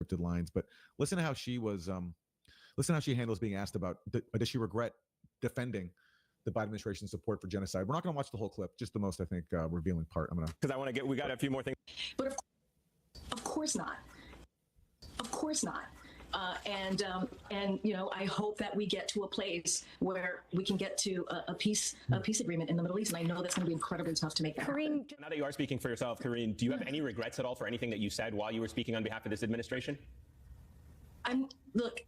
scripted lines. But listen to how she handles being asked about does she regret defending the Biden administration's support for genocide. We're not going to watch the whole clip, just the most, I think, revealing part. Because we got a few more things. But of course not. Of course not. And I hope that we get to a place where we can get to a peace agreement in the Middle East. And I know that's going to be incredibly tough to make that happen. Now that you are speaking for yourself, Karine, do you have any regrets at all for anything that you said while you were speaking on behalf of this administration? Look.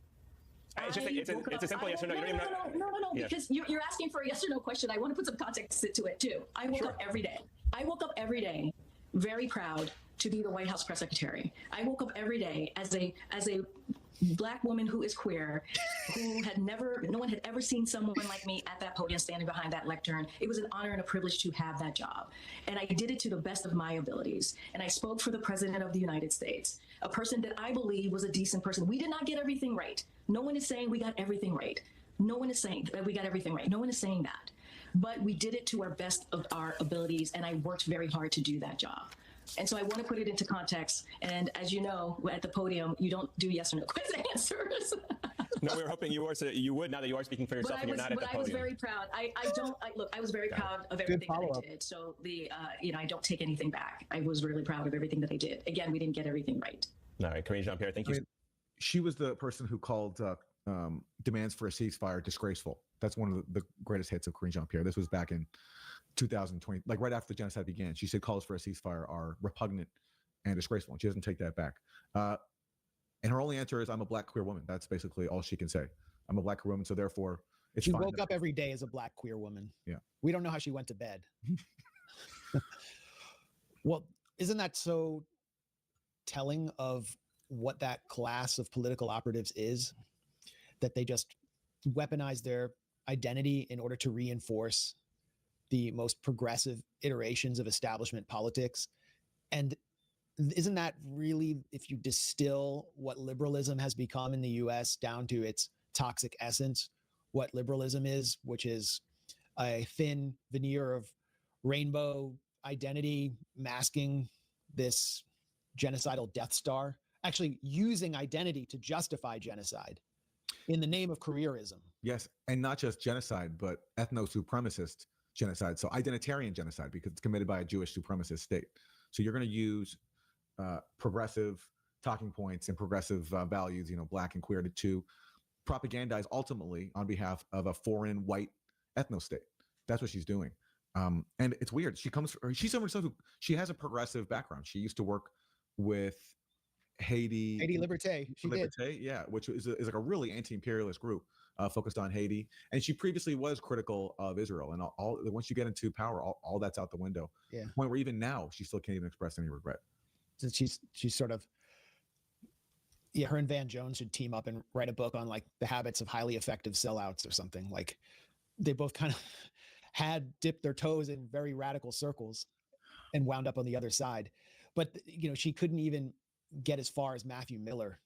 It's a simple yes or no. No, because you're asking for a yes or no question. I want to put some context to it too. I woke up every day. I woke up every day very proud to be the White House press secretary. I woke up every day as a Black woman who is queer, no one had ever seen someone like me at that podium standing behind that lectern. It was an honor and a privilege to have that job. And I did it to the best of my abilities. And I spoke for the President of the United States, a person that I believe was a decent person. We did not get everything right. No one is saying we got everything right. No one is saying that we got everything right. No one is saying that. But we did it to our best of our abilities, and I worked very hard to do that job. And so I want to put it into context. And as you know, at the podium, you don't do yes or no question answers. No, we were hoping you would now that you are speaking for yourself and you're not at the podium. But I was very proud. I was very proud of everything that I did. So I don't take anything back. I was really proud of everything that I did. Again, we didn't get everything right. All right, Karine Jean-Pierre, thank you. She was the person who called demands for a ceasefire disgraceful. That's one of the greatest hits of Karine Jean-Pierre. This was back in 2020, like right after the genocide began. She said calls for a ceasefire are repugnant and disgraceful, and she doesn't take that back. And her only answer is, I'm a Black queer woman. That's basically all she can say. I'm a Black queer woman, so therefore it's fine. She woke up every day as a Black queer woman. Yeah. We don't know how she went to bed. Well, isn't that so telling of what that class of political operatives is? That they just weaponize their identity in order to reinforce the most progressive iterations of establishment politics. And isn't that really, if you distill what liberalism has become in the US down to its toxic essence, what liberalism is, which is a thin veneer of rainbow identity masking this genocidal Death Star, actually using identity to justify genocide in the name of careerism. Yes, and not just genocide, but ethno-supremacist genocide. So identitarian genocide, because it's committed by a Jewish supremacist state. So you're going to use progressive talking points and progressive values, Black and queer, to propagandize ultimately on behalf of a foreign white ethno state. That's what she's doing. And it's weird. She's someone who she has a progressive background. She used to work with Haiti Liberté. Yeah, which is like a really anti-imperialist group focused on Haiti. And she previously was critical of Israel. And all once you get into power, all that's out the window. Yeah. To the point where even now she still can't even express any regret. So she's sort of, her and Van Jones should team up and write a book on like the habits of highly effective sellouts or something. Like they both kind of had dipped their toes in very radical circles and wound up on the other side. But, she couldn't even get as far as Matthew Miller,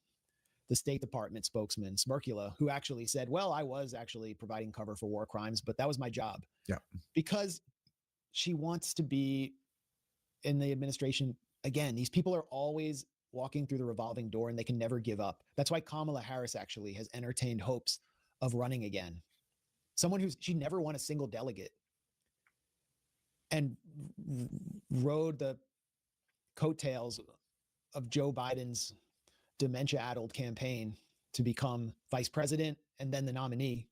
the State Department spokesman, Smirkula, who actually said, well, I was actually providing cover for war crimes, but that was my job. Yeah. Because she wants to be in the administration. Again, these people are always walking through the revolving door and they can never give up. That's why Kamala Harris actually has entertained hopes of running again. Someone she never won a single delegate and rode the coattails of Joe Biden's dementia-addled campaign to become vice president and then the nominee.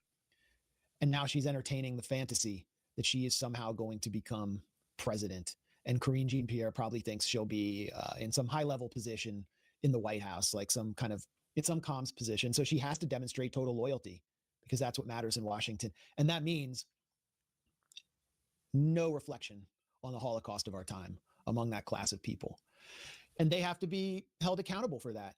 And now she's entertaining the fantasy that she is somehow going to become president. And Karine Jean-Pierre probably thinks she'll be in some high-level position in the White House, like some comms position. So she has to demonstrate total loyalty because that's what matters in Washington. And that means no reflection on the Holocaust of our time among that class of people. And they have to be held accountable for that.